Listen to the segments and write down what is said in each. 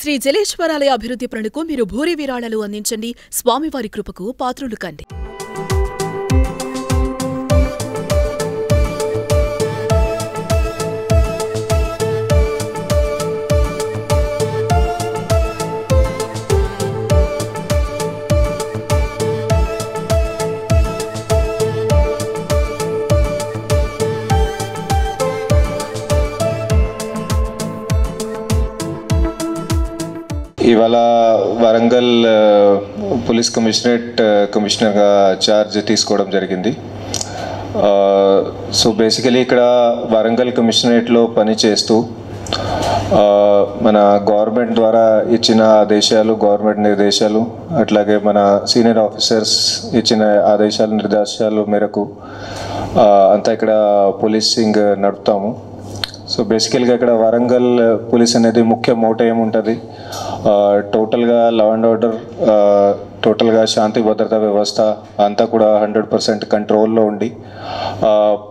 శ్రీ జలేశ్వరాలయ అభివృద్ధి ప్రణకు మీరు భూరి విరాళాలు అందించండి. స్వామివారి కృపకు పాత్రులు కండి. ఇవాళ వరంగల్ పోలీస్ కమిషనర్గా ఛార్జ్ తీసుకోవడం జరిగింది. సో బేసికలీ ఇక్కడ వరంగల్ కమిషనరేట్లో పనిచేస్తూ మన గవర్నమెంట్ ద్వారా ఇచ్చిన ఆదేశాలు, గవర్నమెంట్ నిర్దేశాలు, అట్లాగే మన సీనియర్ ఆఫీసర్స్ ఇచ్చిన నిర్దేశాల మేరకు అంతా ఇక్కడ పోలీసింగ్ నడుపుతాము. సో బేసికల్గా ఇక్కడ వరంగల్ పోలీస్ అనేది ముఖ్య మోటో ఏముంటుంది, టోటల్గా లా అండ్ ఆర్డర్, టోటల్గా శాంతి భద్రతా వ్యవస్థ అంతా కూడా 100% కంట్రోల్లో ఉండి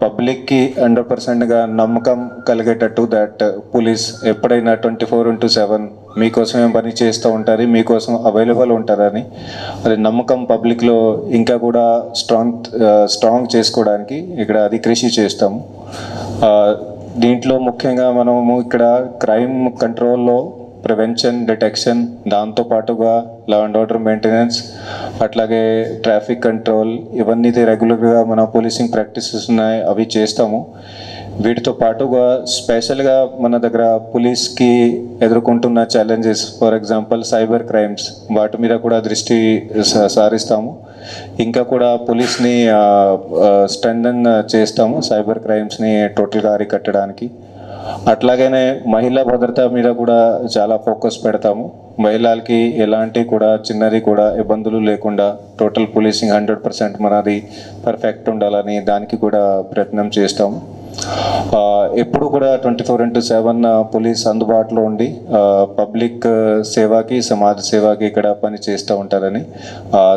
పబ్లిక్కి 100%గా నమ్మకం కలిగేటట్టు దట్ పోలీస్ ఎప్పుడైనా 24/7 మీకోసమే పని చేస్తూ ఉంటారు, మీకోసం అవైలబుల్ ఉంటారని అది నమ్మకం పబ్లిక్లో ఇంకా కూడా స్ట్రాంగ్ చేసుకోవడానికి ఇక్కడ అది కృషి చేస్తాము. దీంట్లో ముఖ్యంగా మనము ఇక్కడ క్రైమ్ కంట్రోల్లో ప్రివెన్షన్, డిటెక్షన్, దాంతోపాటుగా లా అండ్ ఆర్డర్ మెయింటెనెన్స్, అట్లాగే ట్రాఫిక్ కంట్రోల్, ఇవన్నీ రెగ్యులర్గా మన పోలీసింగ్ ప్రాక్టీసెస్ ఉన్నాయి, అవి చేస్తాము. వీటితో పాటుగా స్పెషల్గా మన దగ్గర పోలీస్కి ఎదుర్కొంటున్న challenges, for example cyber crimes, వాటి మీద కూడా దృష్టి సారిస్తాము. ఇంకా కూడా పోలీస్ని స్ట్రెంథన్ చేస్తాము సైబర్ క్రైమ్స్ని టోటల్గా అరికట్టడానికి. అట్లాగనే మహిళా భద్రత మీద కూడా చాలా ఫోకస్ పెడతాము. మహిళలకి ఎలాంటి కూడా చిన్నది కూడా ఇబ్బందులు లేకుండా టోటల్ పోలీసింగ్ 100% మనది పర్ఫెక్ట్ ఉండాలని దానికి కూడా ప్రయత్నం చేస్తాము. ఎప్పుడు కూడా 24/7 పోలీస్ అందుబాటులో ఉండి పబ్లిక్ సేవకి, సమాజ సేవకి ఇక్కడ పని చేస్తూ ఉంటారని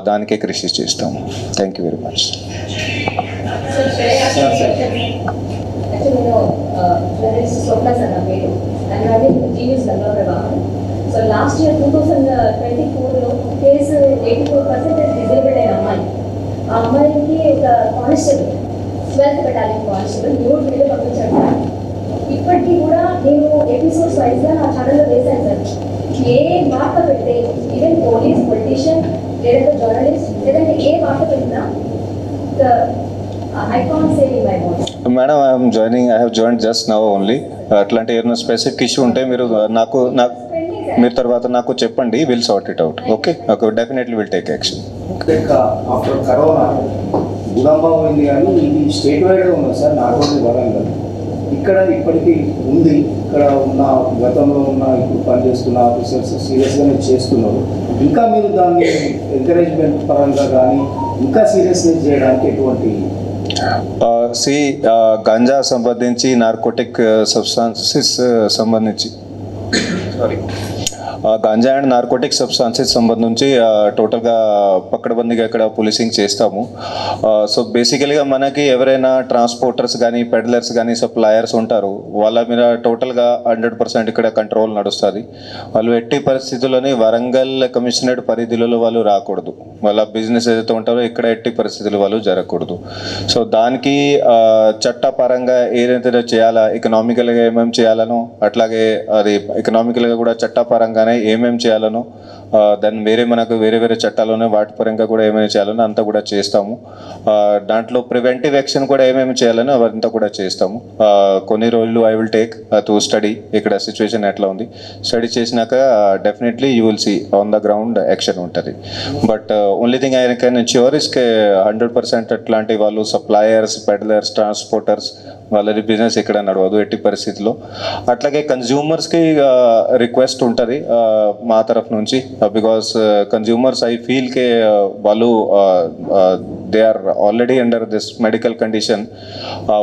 దానికే కృషి చేస్తాము. Thank you very much. So last year 2024లో కేసు 84% డిజేబుల్డ్ అయిన అమ్మాయి, ఆ అమ్మాయికి ఒక constable 12th battalion constable nude video పంపించాడు. ఇప్పటికీ కూడా నేను ఎపిసోడ్స్ వైజ్గా నా ఛానల్లో వేశాను సార్. ఏ వార్త పెడితే ఈవెన్ పోలీస్, పొలిటీషియన్, లేదంటే జర్నలిస్ట్, లేదంటే ఏ వార్త పెట్టినా I can't say in my voice. Madam, I have joined just now only. అట్లాంటి ఏమైనా స్పెసిఫిక్ ఇష్యూ ఉంటే మీరు తర్వాత నాకు చెప్పండి, will sort it out. Okay, definitely will take action. After corona గుణంభావం ఉంది, కానీ ఇది స్టేట్ వైడ్గా ఉంది సార్, నాట్ ఓన్లీ వరంగల్. ఇక్కడ ఇప్పటికీ ఉంది, ఇక్కడ ఉన్న గతంలో ఉన్న ఇప్పుడు పనిచేస్తున్న ఆఫీసర్స్ సీరియస్గానే చేస్తున్నారు. ఇంకా మీరు దాన్ని ఎంకరేజ్మెంట్ పరంగా కానీ ఇంకా సీరియస్నెస్ చేయడానికి ఎటువంటి గంజా సంబంధించి, నార్కోటిక్ సబ్స్టాన్సెస్ సంబంధించి గాంజా అండ్ నార్కోటిక్ సబ్స్టాన్సెస్ సంబంధించి టోటల్గా పక్కడబందిగా ఇక్కడ పోలీసింగ్ చేస్తాము. సో బేసికల్గా మనకి ఎవరైనా ట్రాన్స్పోర్టర్స్ కానీ, పెడ్లర్స్ కానీ, సప్లయర్స్ ఉంటారు, వాళ్ళ మీద టోటల్గా 100% ఇక్కడ కంట్రోల్ నడుస్తుంది. వాళ్ళు ఎట్టి పరిస్థితుల్లోని వరంగల్ కమిషనరేట్ పరిధిలో వాళ్ళు రాకూడదు. వాళ్ళ బిజినెస్ ఏదైతే ఉంటారో ఇక్కడ ఎట్టి పరిస్థితులు వాళ్ళు జరగకూడదు. సో దానికి చట్టపరంగా ఏదైతే చేయాలా, ఎకనామికల్గా ఏమేమి చేయాలనో, అట్లాగే అది ఎకనామికల్గా కూడా చట్టపరంగానే ఏమేమి చేయాలనో, దాన్ని మనకు వేరే చట్టాలోనే వాటి పరంగా కూడా ఏమేమి చేయాలనో అంతా కూడా చేస్తాము. దాంట్లో ప్రివెంటివ్ యాక్షన్ కూడా ఏమేమి చేయాలని అవంతా కూడా చేస్తాము. కొన్ని రోజులు I will take to study ఇక్కడ సిచ్యువేషన్ ఎట్లా ఉంది. స్టడీ చేసినాక definitely you will see on the ground action ఉంటుంది. But only thing I can ensure is 100% అట్లాంటి వాళ్ళు సప్లయర్స్, పెడ్లర్స్, ట్రాన్స్పోర్టర్స్ వాళ్ళది బిజినెస్ ఇక్కడ నడవదు ఎట్టి పరిస్థితిలో. అట్లాగే కన్జ్యూమర్స్కి రిక్వెస్ట్ ఉంటుంది మా తరఫు నుంచి, బికాస్ కన్జ్యూమర్స్ ఐ ఫీల్కే వాళ్ళు they are already under this medical condition,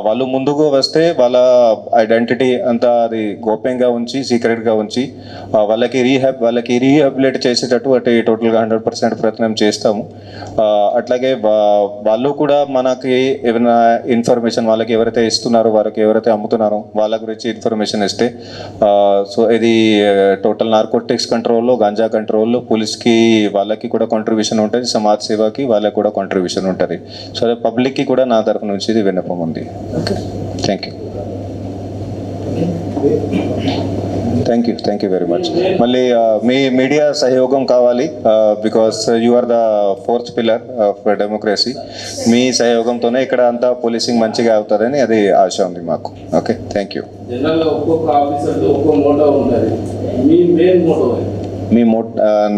వాళ్ళు ముందుకు వస్తే వాళ్ళ ఐడెంటిటీ అంతా అది గోప్యంగా ఉంచి సీక్రెట్గా ఉంచి వాళ్ళకి రీహాబిలిట్ చేసేటట్టు అటు టోటల్గా 100% ప్రయత్నం చేస్తాము. అట్లాగే వాళ్ళు కూడా మనకి ఏమైనా ఇన్ఫర్మేషన్ వాళ్ళకి ఎవరైతే ఇస్తున్నారో వాళ్ళకి ఎవరైతే అమ్ముతున్నారో వాళ్ళ గురించి ఇన్ఫర్మేషన్ ఇస్తే సో ఇది టోటల్ నార్కోటిక్స్ కంట్రోల్లో, గాంజా కంట్రోల్లో పోలీస్కి వాళ్ళకి కూడా కాంట్రిబ్యూషన్ ఉంటుంది, సమాజ్ సేవకి వాళ్ళకి కూడా కాంట్రిబ్యూషన్ ఉంటుంది. సో అదే పబ్లిక్కి కూడా నా తరఫు నుంచి ఇది విన్నపం ఉంది. Okay, thank you very much. మళ్ళీ మీ మీడియా సహయోగం కావాలి, because you are the fourth pillar of democracy. మీ సహయోగంతోనే ఇక్కడ అంతా పోలీసింగ్ మంచిగా అవుతుందని అది ఆశ ఉంది మాకు. Okay, thank you.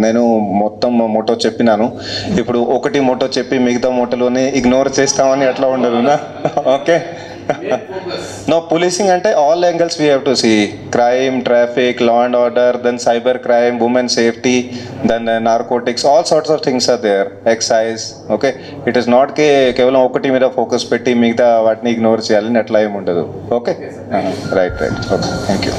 నేను మొత్తం మోటో చెప్పినాను. ఇప్పుడు ఒకటి మోటో చెప్పి మిగతా మోటోలోనే ఇగ్నోర్ చేస్తామని అట్లా ఉండదు నా. Okay, no, policing ante all angles we have to see: crime, traffic, law and order, then cyber crime, women safety, then narcotics, all sorts of things are there, excise. Okay, it is not kevalam okati meeda focus petti migta vatni ignore cheyalani atla em undadu. Okay, right, okay, thank you.